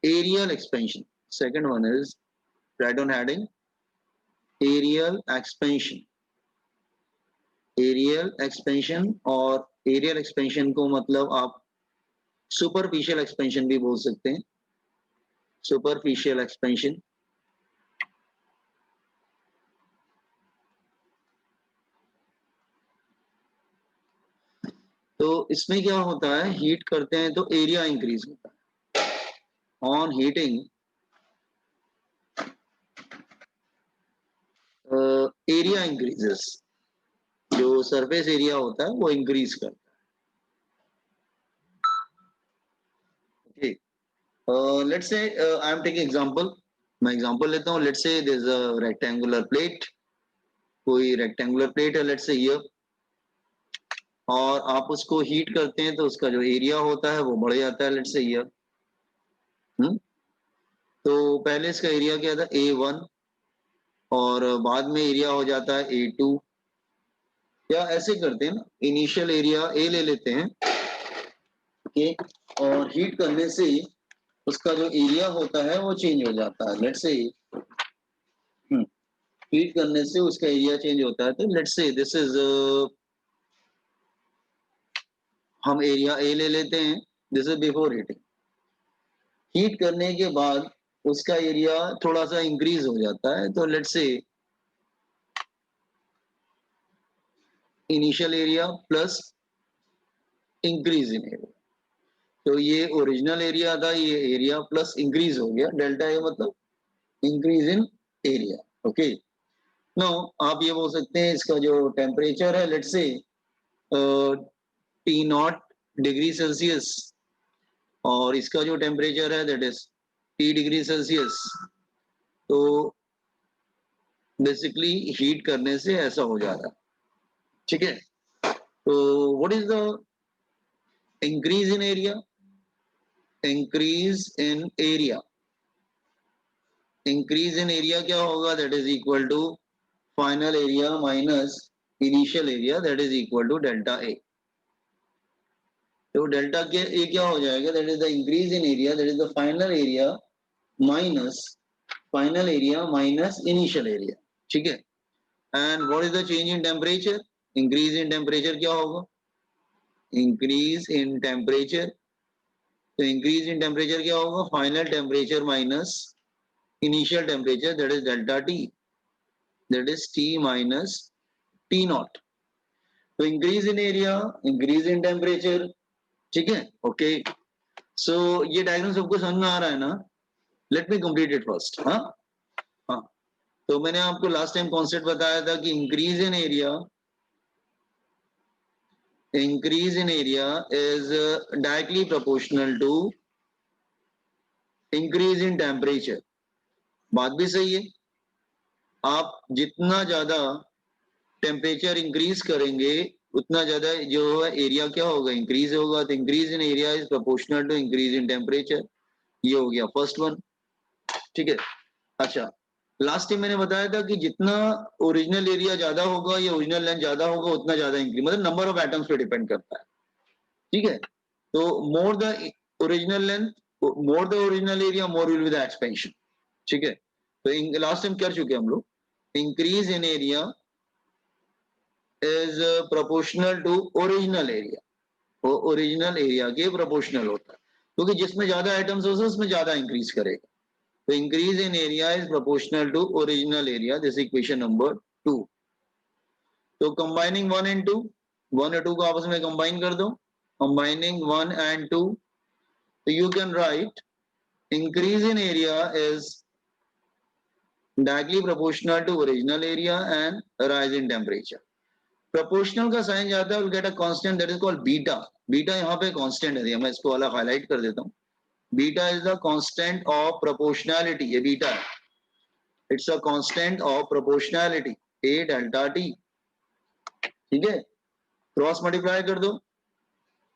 areal expansion. Second one is, write on heading, areal expansion. Areal expansion, और areal expansion को मतलब आप superficial expansion भी बोल सकते हैं. Superficial expansion. तो इसमें क्या होता है, हीट करते हैं तो एरिया इंक्रीज होता है. ऑन हीटिंग एरिया इंक्रीजेस, जो सरफेस एरिया होता है वो इंक्रीज करता है. Okay, let's say I am taking example. मैं एग्जांपल लेता हूँ. Let's say there is a rectangular plate. कोई रेक्टेंगुलर प्लेट है, लेट्स से हियर, और आप उसको हीट करते हैं तो उसका जो एरिया होता है वो बढ़ जाता है. Let's say here. तो पहले इसका एरिया क्या था, A1, और बाद में एरिया हो जाता है A2. या ऐसे करते हैं ना, इनिशियल एरिया A ले लेते हैं, ओके, और हीट करने से उसका जो एरिया होता है वो चेंज हो जाता है. लेट्स से हीट करने से उसका एरिया चेंज होता है. तो लेट्स से दिस इज, हम एरिया A ले लेते हैं. This is before heating. Heat करने के बाद उसका एरिया थोड़ा सा इंक्रीज हो जाता है. तो let's say initial area plus increase in area. तो ये ओरिजिनल एरिया था, ये एरिया प्लस इंक्रीज हो गया. डेल्टा ए मतलब increase in area. Okay, no आप ये बोल सकते हैं इसका जो टेम्परेचर है, लेट्स से T0 डिग्री सेल्सियस, और इसका जो टेम्परेचर है that is T degree Celsius. तो बेसिकली हीट करने से ऐसा हो जा रहा है. ठीक है, तो what is the increase in area? Increase in area, increase in area क्या होगा, that is equal to final area minus initial area, that is equal to delta A. तो डेल्टा के ए क्या हो जाएगा, that is the increase in area, that is the final area minus initial area. ठीक है, and what is the change in temperature? Increase in temperature क्या होगा, increase in temperature. तो इंक्रीज इन टेम्परेचर क्या होगा, final temperature minus initial temperature, that is delta T, that is T minus T0. तो increase in area, increase in temperature. ठीक है, okay. सो ये diagram सबको समझ में आ रहा है ना? Let me complete it first. हाँ हाँ, तो मैंने आपको लास्ट टाइम कॉन्सेप्ट बताया था कि increase in area is directly proportional to increase in temperature. बात भी सही है. आप जितना ज्यादा टेम्परेचर इंक्रीज करेंगे उतना ज्यादा जो है एरिया क्या होगा, इंक्रीज होगा. तो increase in area is proportional to increase in temperature. ये हो गया फर्स्ट वन. ठीक है, अच्छा, लास्ट टाइम मैंने बताया था कि जितना ओरिजिनल एरिया ज्यादा होगा या ओरिजिनल लेंथ ज्यादा होगा उतना ज्यादा इंक्रीज, मतलब नंबर ऑफ एटम्स पे डिपेंड करता है. ठीक है, तो more the original length, more the original area, more will be the expansion. ठीक है, तो लास्ट टाइम कर चुके हम लोग. Increase in area is proportional to original area. वो ओरिजिनल एरिया के प्रोपोर्शनल होता है, क्योंकि जिसमें ज्यादा आइटम्स होते हैं उसमें ज्यादा इंक्रीज करेगा. तो increase in area is proportional to original area. This equation number 2. तो कंबाइनिंग 1 एंड 2, 1 और 2 को आपस में कंबाइन कर दो. कंबाइनिंग 1 एंड 2, तो you can write increase in area is directly proportional to original area and rise in temperature. Proportional का sign जाता है, will get a constant that is called beta. Beta यहाँ पे कांस्टेंट है, मैं इसको अलग हाईलाइट कर देता हूँ. Beta is the constant of proportionality. ये बीटा है, it's a constant of proportionality, A delta T. ठीक है, क्रॉस मल्टीप्लाई कर दो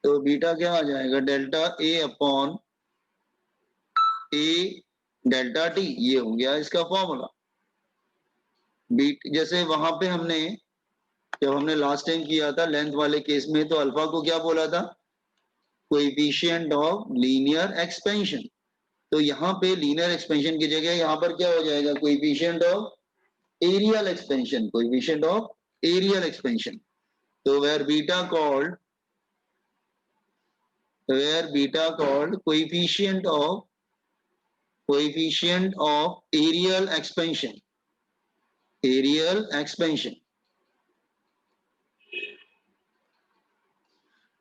तो बीटा क्या आ जाएगा, delta A upon A delta T. ये हो गया इसका फॉर्मूला. जैसे वहां पे हमने, जब हमने लास्ट टाइम किया था लेंथ वाले केस में, तो अल्फा को क्या बोला था, कोएफिशिएंट ऑफ लीनियर एक्सपेंशन. तो यहाँ पे लीनियर एक्सपेंशन की जगह यहाँ पर क्या हो जाएगा, coefficient of areal expansion, coefficient of areal expansion. तो where beta called coefficient of areal expansion, areal expansion.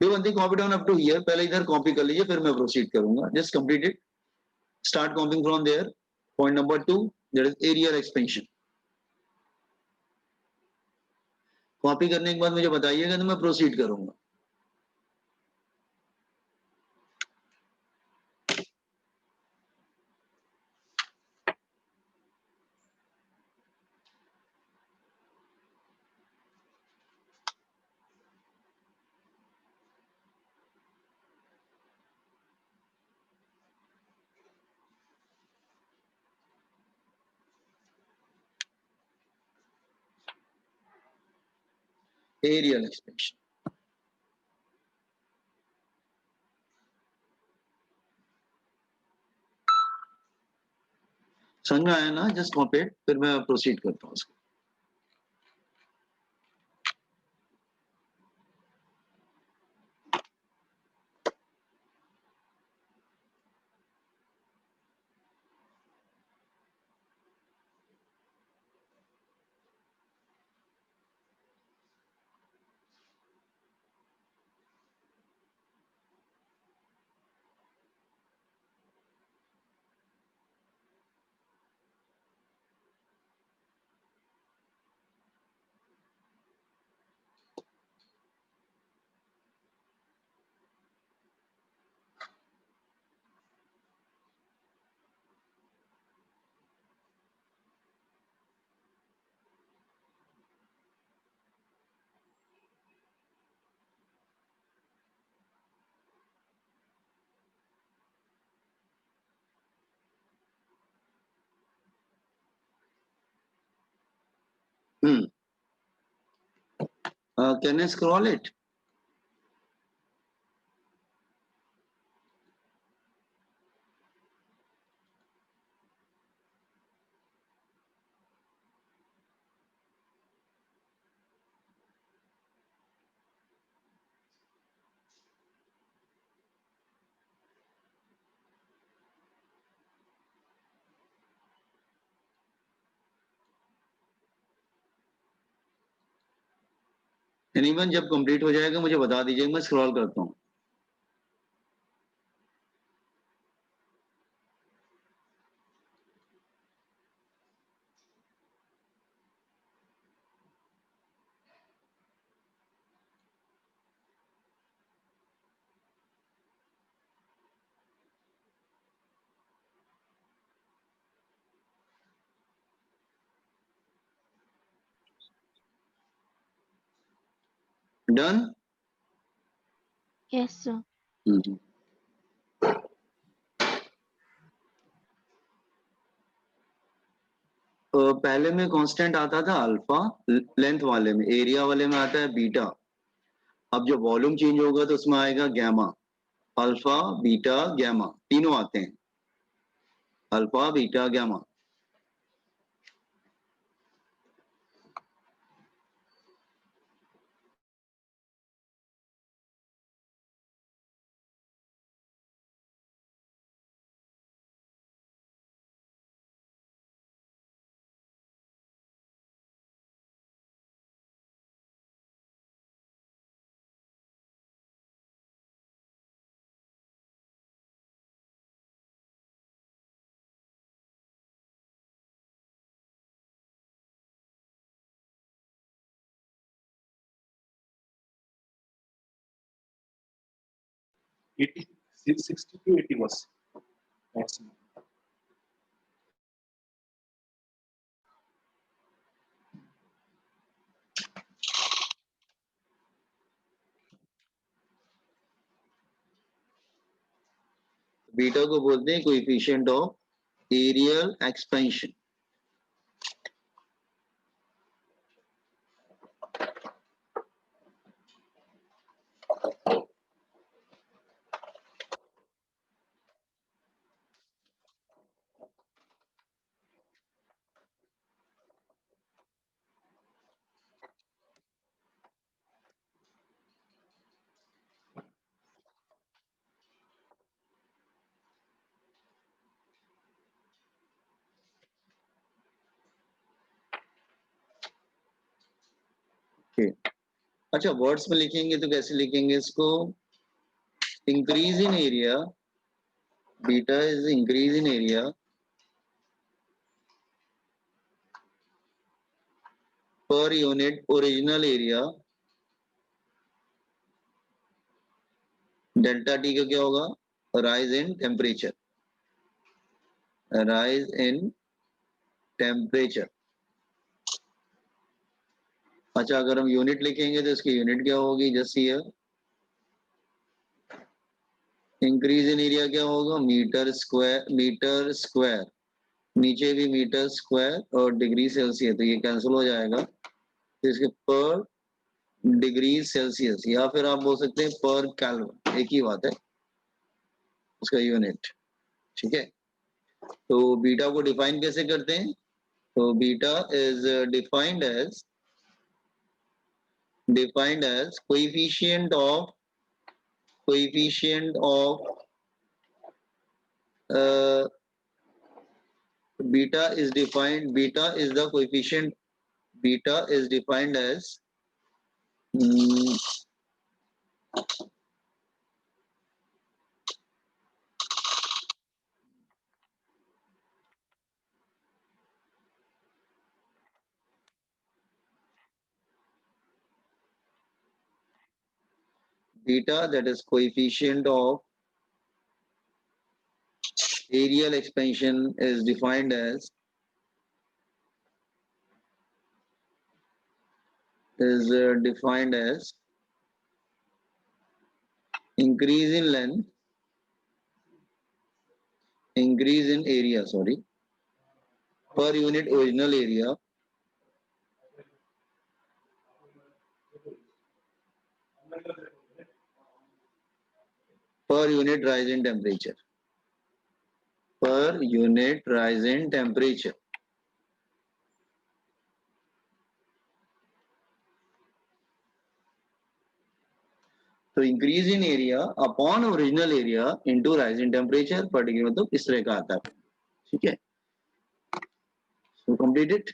Do one thing, copy down up to here. पहले इधर कॉपी कर लीजिए, फिर मैं प्रोसीड करूंगा. Just complete it. Start copying from there. Point number 2, that is areal expansion. Copy करने के बाद मुझे बताइएगा तो मैं प्रोसीड करूंगा. Aerial expansion. समझ में आया ना? जस्ट कॉपी, फिर मैं प्रोसीड करता हूँ उसको. Can I scroll it? Anyone जब कंप्लीट हो जाएगा मुझे बता दीजिएगा, मैं स्क्रॉल करता हूँ. डन? Yes, sir. पहले में कांस्टेंट आता था अल्फा, लेंथ वाले में, एरिया वाले में आता है बीटा. अब जो वॉल्यूम चेंज होगा तो उसमें आएगा गैमा. अल्फा बीटा गैमा तीनों आते हैं. Alpha beta gamma. Eighty, 60 to 80 was maximum. Beta को बोलते हैं कोएफिशिएंट ऑफ एरियल एक्सपेंशन. अच्छा, वर्ड्स में लिखेंगे तो कैसे लिखेंगे इसको? Increase in area, beta is increase in area per unit original area, delta T का क्या होगा? Rise in temperature, rise in temperature. अच्छा, अगर हम यूनिट लिखेंगे तो इसकी यूनिट क्या होगी? Just here increase in area क्या होगा? मीटर स्क्वायर, मीटर स्क्वायर, नीचे भी मीटर स्क्वायर और डिग्री सेल्सियस, तो ये कैंसिल हो जाएगा, तो इसके पर डिग्री सेल्सियस, या फिर आप बोल सकते हैं पर केल्विन, एक ही बात है उसका यूनिट। ठीक है, तो बीटा को डिफाइन कैसे करते हैं? तो beta is defined as coefficient of beta is the coefficient, beta is defined as beta, that is coefficient of areal expansion, is defined as increase in length, increase in area, sorry, per unit original area per unit rise in temperature, per unit rise in temperature. तो increase in area upon original area into rise in temperature पर degree, मतलब इस तरह का आता है। ठीक है, सो कंप्लीटेड।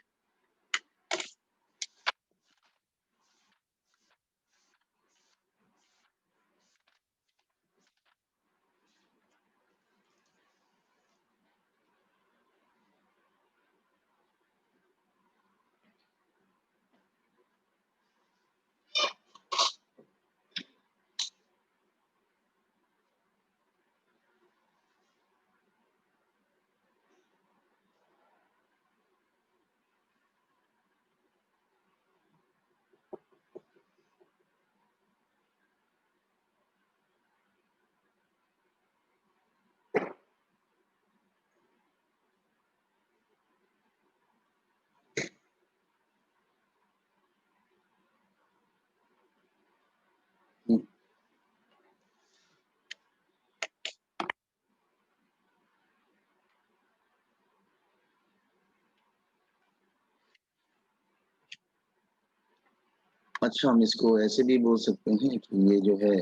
अच्छा, हम इसको ऐसे भी बोल सकते हैं कि ये जो है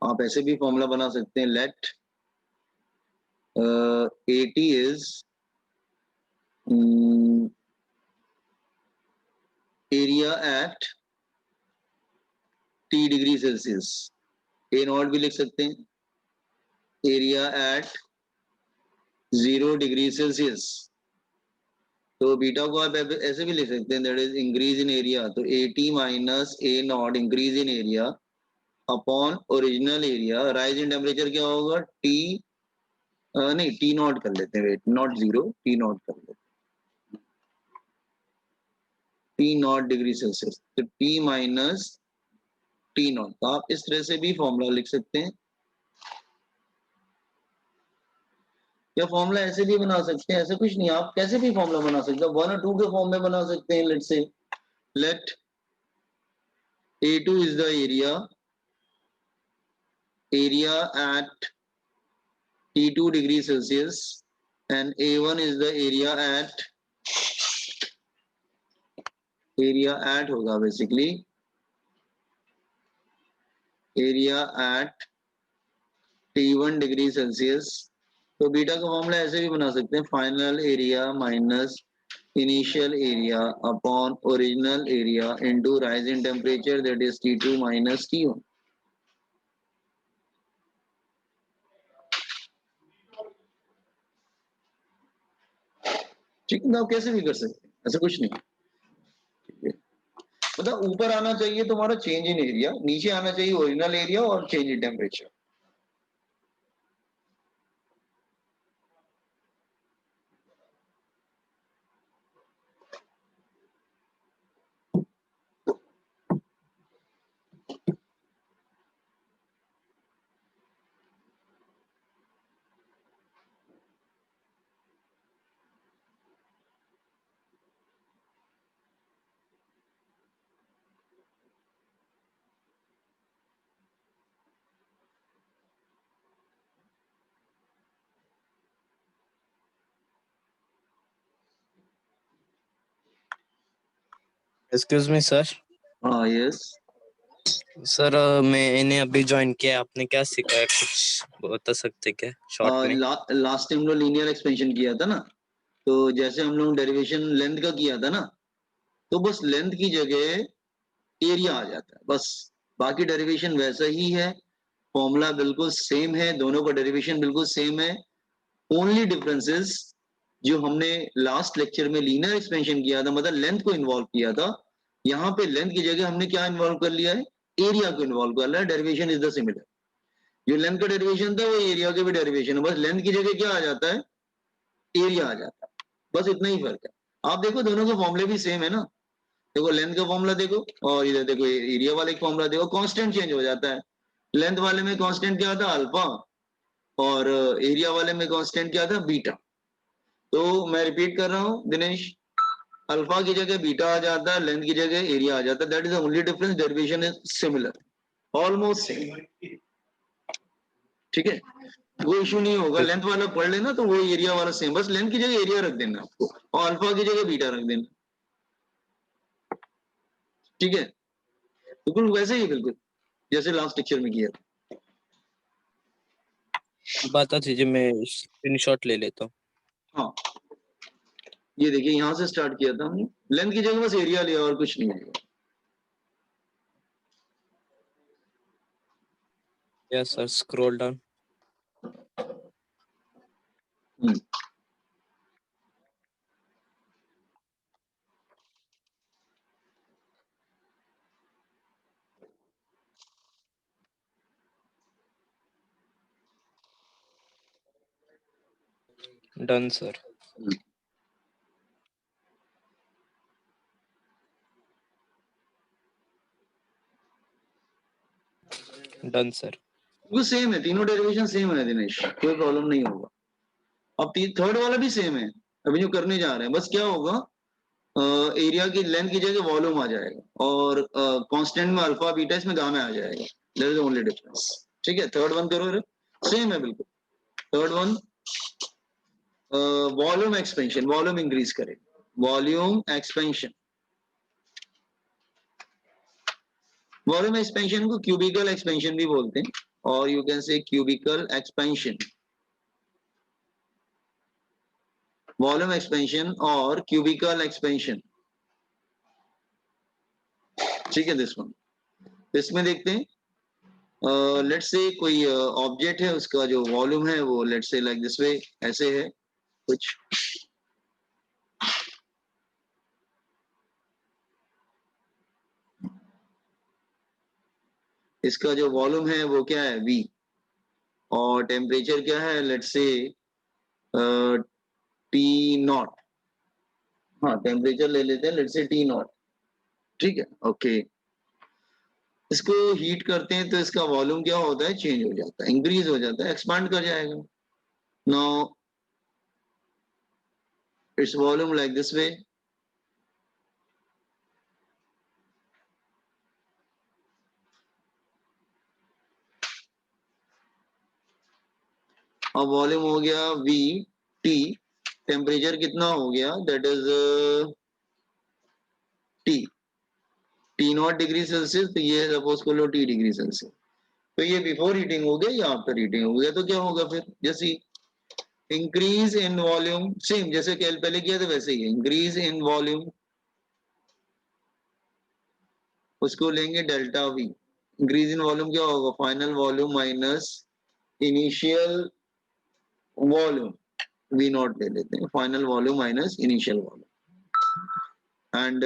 आप ऐसे भी फॉर्मूला बना सकते हैं, let AT is area at T degree Celsius, A naught भी लिख सकते हैं, एरिया एट 0 डिग्री सेल्सियस। तो बीटा को आप ऐसे भी लिख सकते हैं, that is increase in area, तो AT minus A naught increase in area upon original area, rise in temperature क्या होगा? T नहीं, T नॉट कर लेते हैं, वेट, नॉट 0, T नॉट कर लेते हैं, T नॉट डिग्री सेल्सियस, तो T माइनस T नॉट। तो आप इस तरह से भी फॉर्मूला लिख सकते हैं, या फॉर्मूला ऐसे भी बना सकते हैं, ऐसे कुछ नहीं, आप कैसे भी फॉर्मूला बना सकते हैं, 1 और 2 के फॉर्म में बना सकते हैं। Let's say let A2 is the area at T2 degree Celsius and A1 is the area at होगा basically area at T1 degree Celsius, तो बीटा का फॉर्मूला ऐसे भी बना सकते हैं, final area minus initial area upon original area into rise in temperature that is T2 minus T1। ठीक है, आप कैसे भी कर सकते हैं, ऐसा कुछ नहीं। ठीक है, मतलब ऊपर आना चाहिए तुम्हारा चेंज इन एरिया, नीचे आना चाहिए ओरिजिनल एरिया और change in temperature. Excuse me sir. हाँ यस सर मैंने अभी ज्वाइन किया, आपने क्या सिखाया, कुछ बता सकते क्या शॉर्ट में? लास्ट टाइम लोग लीनियर एक्सपेंशन किया था ना, तो जैसे हम लोग डेरिवेशन लेंथ का किया था ना, तो बस लेंथ की जगह एरिया आ जाता है बस, बाकी डेरिवेशन वैसा ही है, फॉर्मूला बिल्कुल सेम है, दोनों का डेरिवेशन बिल्कुल सेम है। ओनली डिफरेंसेस जो हमने लास्ट लेक्चर में लीनियर एक्सपेंशन किया था, मतलब लेंथ को इन्वॉल्व किया था, यहाँ पे लेंथ की जगह हमने क्या इन्वॉल्व कर लिया है, एरिया को इन्वॉल्व कर लिया है। डेरिवेशन इज द सिमिलर, जो लेंथ का डेरिवेशन था वो एरिया के भी डेरिवेशन है, बस लेंथ की जगह क्या आ जाता है, एरिया आ जाता है, बस इतना ही फर्क है। आप देखो दोनों के फॉर्मूले भी सेम है ना, देखो लेंथ का फॉर्मूला देखो और इधर देखो एरिया वाले का फॉर्मूला देखो, कांस्टेंट चेंज हो जाता है। लेंथ वाले में कांस्टेंट क्या था, अल्फा, और एरिया वाले में कांस्टेंट क्या था, बीटा। तो मैं रिपीट कर रहा हूँ दिनेश, अल्फा की जगह बीटा आ जाता है, लेंथ की जगह एरिया आ जाता है, that is the only difference, derivation is similar, almost same. ठीक है, वो इशू नहीं होगा, लेंथ वाला पढ़ लेना तो वो एरिया वाला सेम, बस लेंथ की जगह एरिया रख देना आपको और अल्फा की जगह बीटा रख देना। ठीक है, बिल्कुल वैसे ही, बिल्कुल जैसे लास्ट लेक्चर में किया था। बता दीजिए, मैं स्क्रीनशॉट ले लेता हूँ। हाँ ये देखिए यहाँ से स्टार्ट किया था हमने, लेंथ की जगह बस एरिया लिया और कुछ नहीं लिया। Yes sir, scroll down. Done sir. Done sir. वो सेम है, तीनों डेरिवेशन सेम है दिनेश, कोई प्रॉब्लम नहीं होगा। अब थर्ड वाला भी सेम है, अभी जो करने जा रहे हैं, बस क्या होगा, एरिया की लेंथ की जगह वॉल्यूम आ जाएगा और कांस्टेंट में अल्फा बीटा, इसमें गामा आ जाएगा, दैट इज ओनली डिफरेंस। ठीक है, थर्ड वन करो, सेम है बिल्कुल। Third one volume expansion, volume increase करें, वॉल्यूम एक्सपेंशन। वॉल्यूम एक्सपेंशन को क्यूबिकल एक्सपेंशन भी बोलते हैं, और you can say cubical expansion, volume expansion और क्यूबिकल एक्सपेंशन। ठीक है, दिस वन, इसमें देखते हैं, लेट्स से कोई ऑब्जेक्ट है, उसका जो वॉल्यूम है वो let's say like this way, ऐसे है कुछ, इसका जो वॉल्यूम है वो क्या है, V, और टेम्परेचर क्या है, लेट्स से T0, हाँ टेम्परेचर ले लेते हैं, लेट्स से T0। ठीक है, ओके, इसको हीट करते हैं तो इसका वॉल्यूम क्या होता है, चेंज हो जाता है, इंक्रीज हो जाता है, एक्सपांड कर जाएगा। Now its volume like this way, अब वॉल्यूम हो गया V T, टेम्परेचर कितना हो गया, that is T, T0 degree Celsius, तो ये सपोज कर लो T डिग्री सेल्सियस। तो ये बिफोर हीटिंग हो गया या आफ्टर हीटिंग हो गया, तो क्या होगा फिर, जैसे इंक्रीज इन वॉल्यूम, सेम जैसे कल पहले किया था वैसे ही, इंक्रीज इन वॉल्यूम उसको लेंगे delta V. Increase in volume क्या होगा, final volume minus initial volume, V naught ले लेते हैं, final volume minus initial volume. And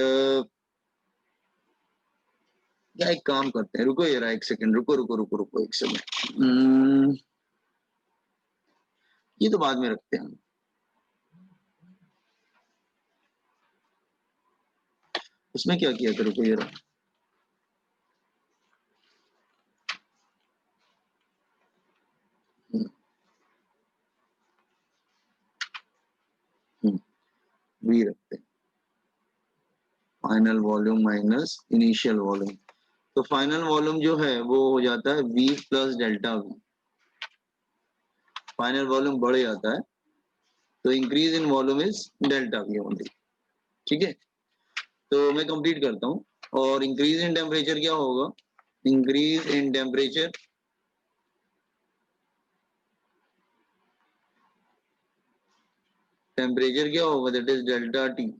क्या एक काम करते हैं, रुको यार एक सेकंड, रुको रुको रुको रुको एक सेकंड, ये तो बाद में रखते हैं, उसमें क्या किया था, रुको यार, वी रखते हैं, final volume minus initial volume. तो फाइनल वॉल्यूम जो है वो हो जाता है V plus delta V, final volume बढ़ जाता है, तो increase in volume is delta V only. ठीक है, तो मैं कंप्लीट करता हूँ। और इंक्रीज इन टेम्परेचर क्या होगा, इंक्रीज इन टेम्परेचर क्या होगा, that is delta T,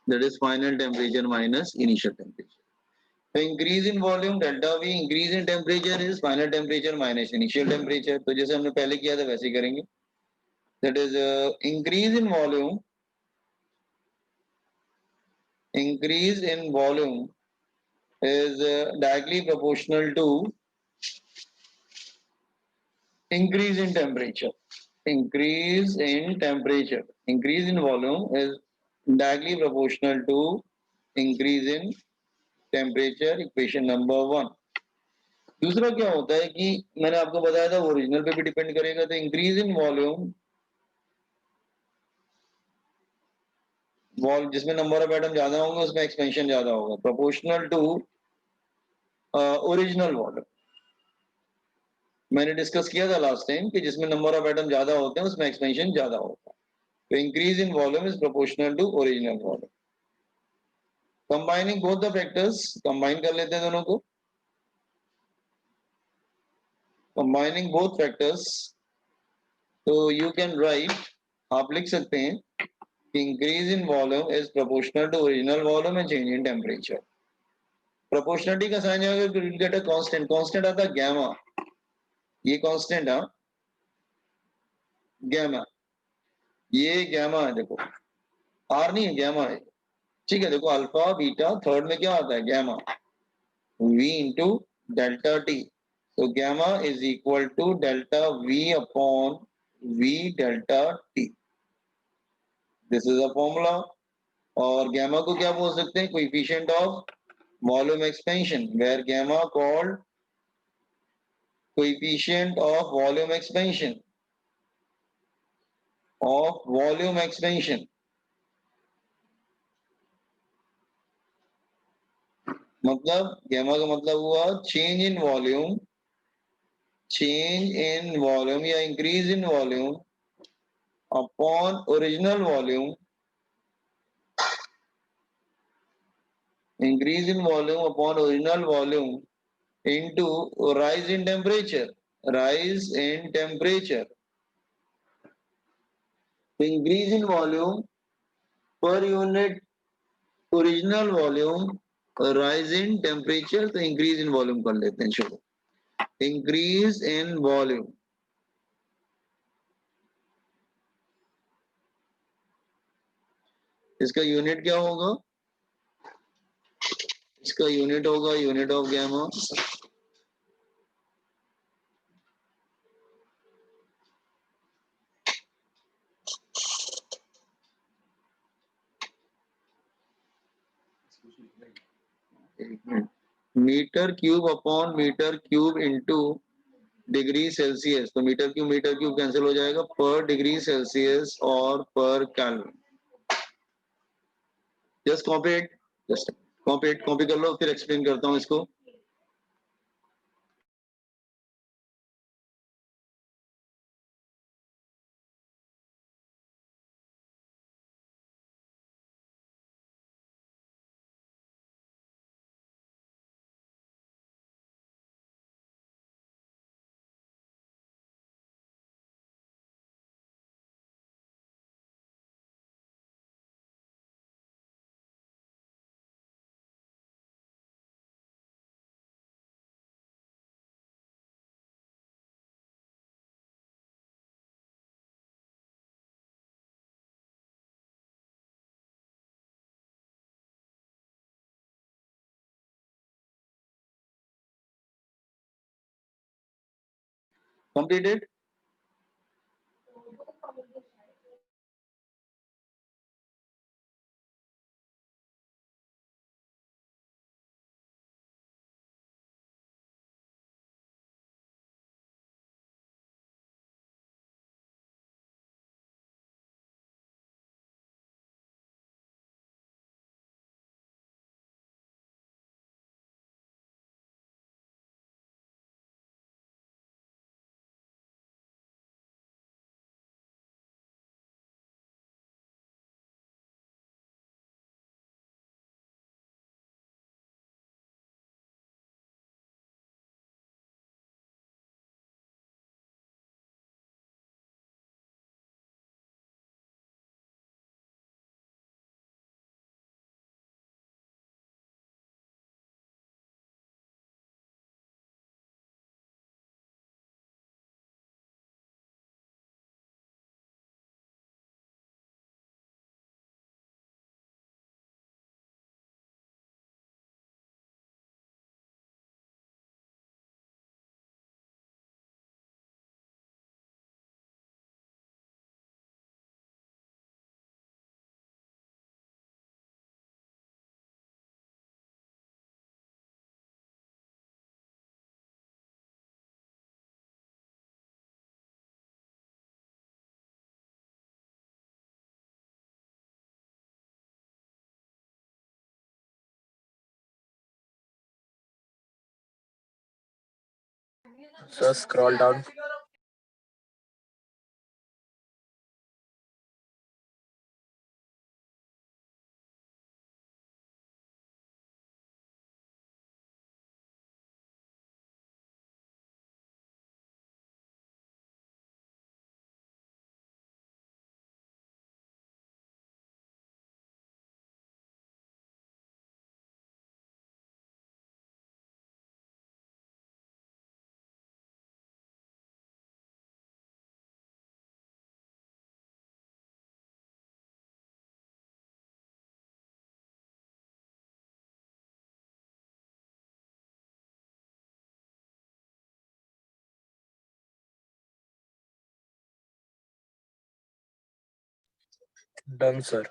that is final temperature minus initial temperature. तो increase in volume delta V, increase in temperature is final temperature minus initial temperature. तो जैसे हमने पहले किया था वैसे ही करेंगे, that is increase in volume, increase in volume is directly proportional to increase in temperature. Increase in temperature, increase in volume is directly proportional to increase in temperature, equation number 1। दूसरा क्या होता है कि मैंने आपको बताया था ओरिजिनल पे भी डिपेंड करेगा, तो इंक्रीज इन वॉल्यूम, जिसमें नंबर ऑफ एटम ज्यादा होंगे उसमें एक्सपेंशन ज्यादा होगा, प्रोपोर्शनल टू ओरिजिनल वॉल्यूम। मैंने डिस्कस किया था लास्ट टाइम कि जिसमें नंबर ऑफ एटम ज्यादा होते हैं उसमें एक्सपेंशन ज्यादा होता है। तो increase in volume is proportional to original volume. Combining both the factors, combine कर लेते हैं दोनों को, कंबाइनिंग बोथ फैक्टर्स, तो यू कैन राइट, आप लिख सकते हैं कि increase in volume is proportional to original volume and change in temperature. Proportionality का साइन आएगा, you will get a constant, constant आता है गैमा, ये कांस्टेंट है गैमा, ये गैमा है, देखो आर नहीं है गैमा है। ठीक है, देखो अल्फा बीटा थर्ड में क्या आता है gamma, v into delta T. तो gamma is equal to delta v upon v delta T, this is a formula. और गैमा को क्या बोल सकते हैं, coefficient of volume expansion, where gamma called coefficient of volume expansion, of volume expansion. मतलब gamma का मतलब हुआ change in volume, change in volume या increase in volume upon original volume, increase in volume upon original volume into rise in temperature, rise in temperature। तो increase in volume per unit original volume, rise in temperature, तो increase in volume कर लेते हैं, चलो increase in volume, इसका unit क्या होगा, इसका यूनिट होगा unit of gamma, metre cube upon metre cube into degree Celsius. तो मीटर क्यूब कैंसिल हो जाएगा, पर डिग्री सेल्सियस और पर Kelvin. Just copy it, just copy कर लो, फिर एक्सप्लेन करता हूँ इसको। Completed? So scroll down. Done, sir.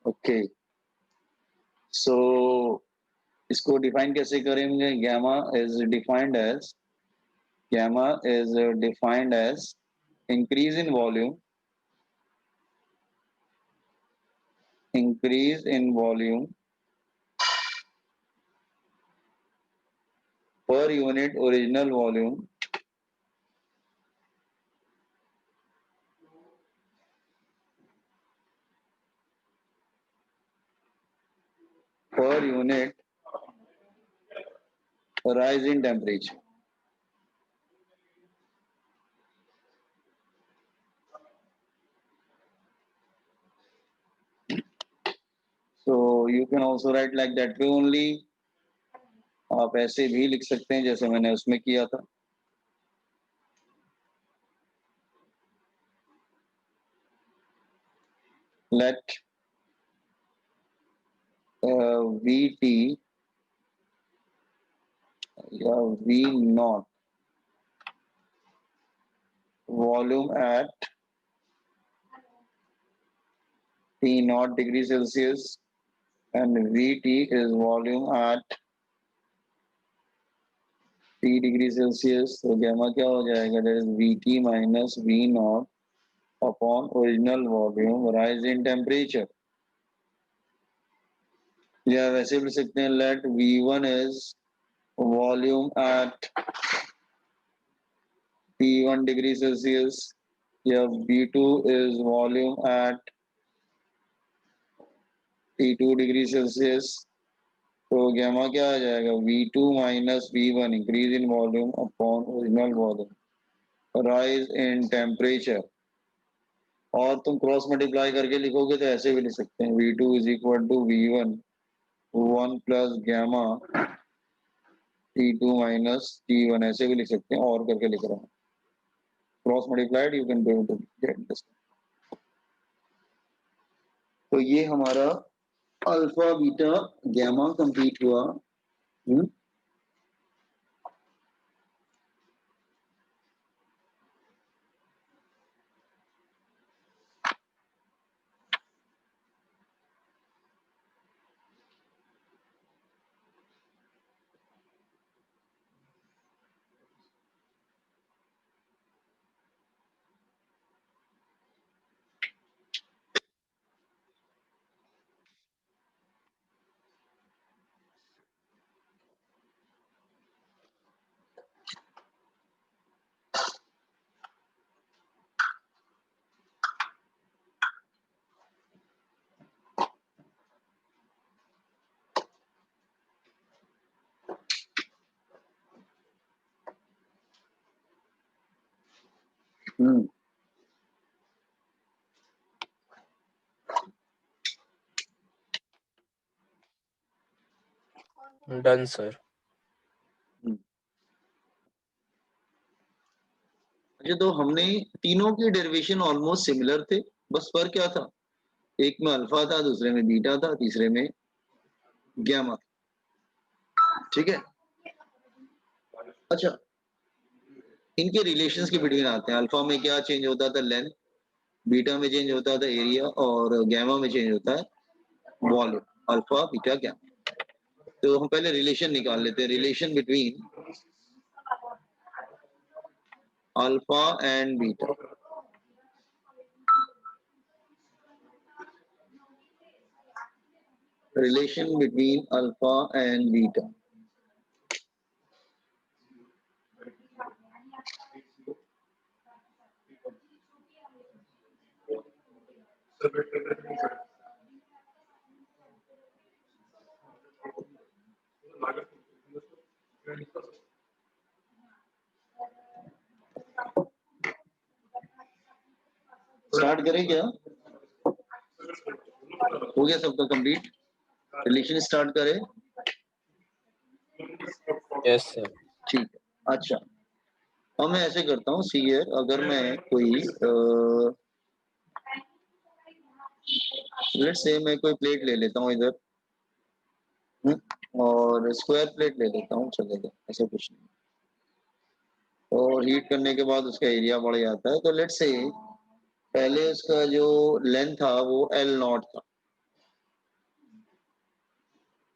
Okay. So इसको डिफाइन कैसे करेंगे? gamma is defined as increase in volume per unit original volume per unit rise in temperature. So you can also write like that way only. आप ऐसे भी लिख सकते हैं जैसे मैंने उसमें किया था. Let VT या V naught volume at T naught degree Celsius and VT is volume at T degree Celsius, तो गैमा क्या हो जाएगा, that is VT minus V naught upon original volume rise in temperature, या वैसे भी सकते हैं let V1 is volume at T1 degree Celsius, या V2 is volume at T2 degree Celsius, तो गैमा क्या आ जाएगा, V2 minus V1 increase in volume upon original volume rise in temperature, और तुम क्रॉस मल्टीप्लाई करके लिखोगे तो ऐसे भी लिख सकते हैं V2 is equal to V1 1 plus gamma T2 minus T1, ऐसे भी लिख सकते हैं, और करके लिख रहा हूँ, cross multiplied you can do to get this. तो ये हमारा अल्फा बीटा गैमा कंप्लीट हुआ। Done sir. अच्छा, तो हमने तीनों की डेरिवेशन ऑलमोस्ट सिमिलर थे, बस फर्क क्या था, एक में अल्फा था, दूसरे में बीटा था, तीसरे में गैमा था। ठीक है। अच्छा, इनके रिलेशंस के बिटवीन आते हैं, अल्फा में क्या चेंज होता था, लेंथ, बीटा में चेंज होता था एरिया, और गैमा में चेंज होता है वॉल्यूम, अल्फा बीटा गैमा। तो हम पहले रिलेशन निकाल लेते हैं, relation between alpha and beta. Relation between alpha and beta. Start करें क्या, हो गया सबका कंप्लीट, रिलेशन स्टार्ट करें। Yes sir. ठीक है। अच्छा, अब मैं ऐसे करता हूँ, सी हियर, अगर मैं कोई लेट्स से मैं कोई प्लेट ले लेता हूँ इधर, और स्क्वायर प्लेट ले लेता हूँ, चलेगा, ऐसा कुछ नहीं, और हीट करने के बाद उसका एरिया बढ़ जाता है। तो लेट्स से पहले उसका जो लेंथ था वो L0 था,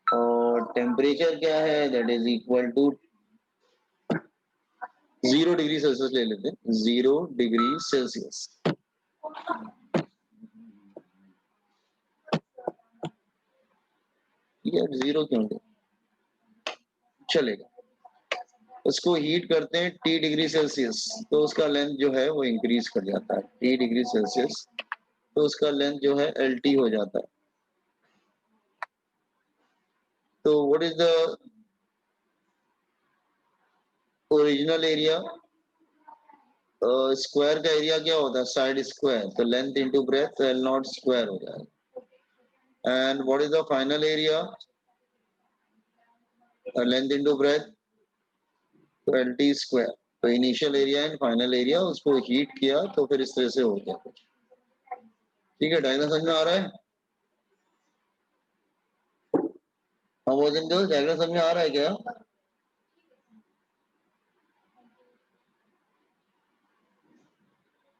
और टेम्परेचर क्या है, that is equal to 0 degree Celsius ले लेते हैं, 0 डिग्री सेल्सियस। यार 0 क्यों दे, चलेगा। उसको हीट करते हैं T डिग्री सेल्सियस, तो उसका लेंथ जो है वो इंक्रीज कर जाता है, T डिग्री सेल्सियस, तो उसका लेंथ जो है LT हो जाता है। तो what is the original area, square का एरिया क्या होता है, साइड स्क्वायर, तो length into breadth L0 square हो जाएगा। And what is the final area, length into breadth तो LT स्क्वायर। तो initial area and final area, उसको हीट किया तो फिर इस तरह से हो गया कुछ। ठीक है, डायग्राम समझ में आ रहा है, हाँ वजन दो, डायग्राम समझ में आ रहा है क्या,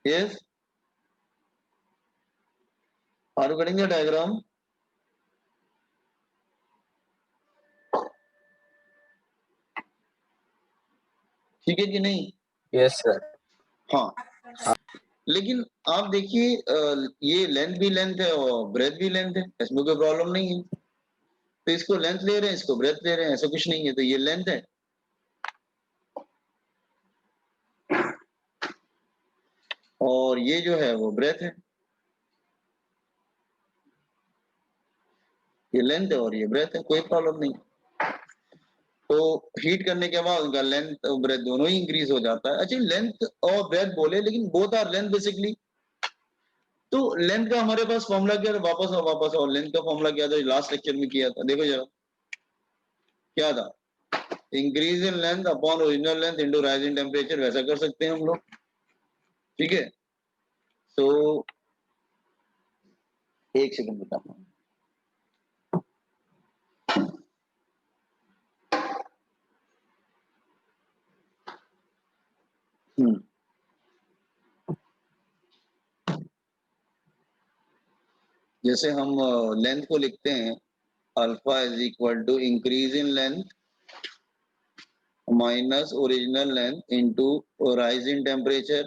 यस, आर करेंगे डायग्राम। ठीक है कि नहीं? Yes sir. हाँ, लेकिन आप देखिए ये लेंथ भी लेंथ है और ब्रेथ भी लेंथ है, इसमें कोई प्रॉब्लम नहीं है। तो इसको लेंथ ले रहे हैं, इसको ब्रेथ ले रहे हैं, ऐसा कुछ नहीं है। तो ये लेंथ है और ये जो है वो ब्रेथ है। ये लेंथ है और ये ब्रेथ है, कोई प्रॉब्लम नहीं। तो हीट करने के बाद उनका लेंथ और ब्रेथ दोनों ही इंक्रीज हो जाता है। अच्छा, लेंथ और ब्रेथ बोले, लेकिन बोथ आर लेंथ बेसिकली। तो लेंथ का हमारे पास फॉर्मूला क्या था? वापस और लेंथ का फॉर्मूला क्या था? लास्ट लेक्चर में किया था, देखो जरा क्या था। Increase in length upon original length into rise in temperature, वैसा कर सकते हैं हम लोग। ठीक है, तो एक सेकंड बताता हूँ। जैसे हम लेंथ को लिखते हैं, alpha is equal to increase in length minus original length into rise in temperature,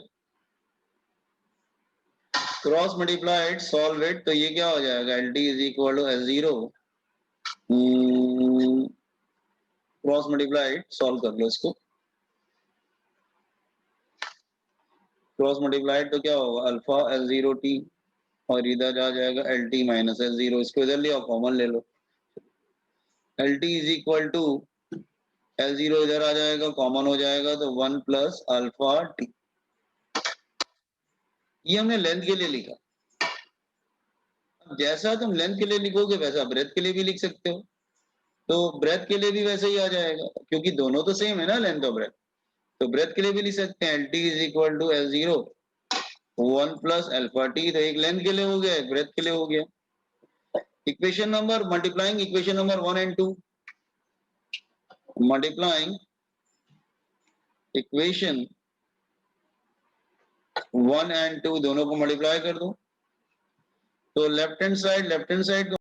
cross multiplied solve it. तो ये क्या हो जाएगा? L T is equal to L zero, cross multiplied solve कर लो इसको। क्रॉस मल्टीप्लाइड तो क्या होगा? अल्फा एल जीरो टी और इधर आ जाएगा L T minus L zero. इसको इधर ले आओ, कॉमन ले लो। L T is equal to L zero इधर आ जाएगा, कॉमन हो जाएगा, तो 1 प्लस अल्फा टी। ये हमने लेंथ के लिए लिखा। जैसा तुम लेंथ के लिए लिखोगे वैसा ब्रेथ के लिए भी लिख सकते हो। तो ब्रेथ के लिए भी वैसे ही आ जाएगा, क्योंकि दोनों तो सेम है ना, लेंथ और ब्रेथ। तो ब्रेथ के लिए भी लिख सकते हैं, L T is equal to L zero 1 plus alpha T. तो एक लेंथ के लिए हो गया, एक ब्रेथ के लिए हो गया। Equation number multiplying equation number 1 and 2, multiplying equation 1 and 2 दोनों को मल्टीप्लाई कर दो। तो लेफ्ट हैंड साइड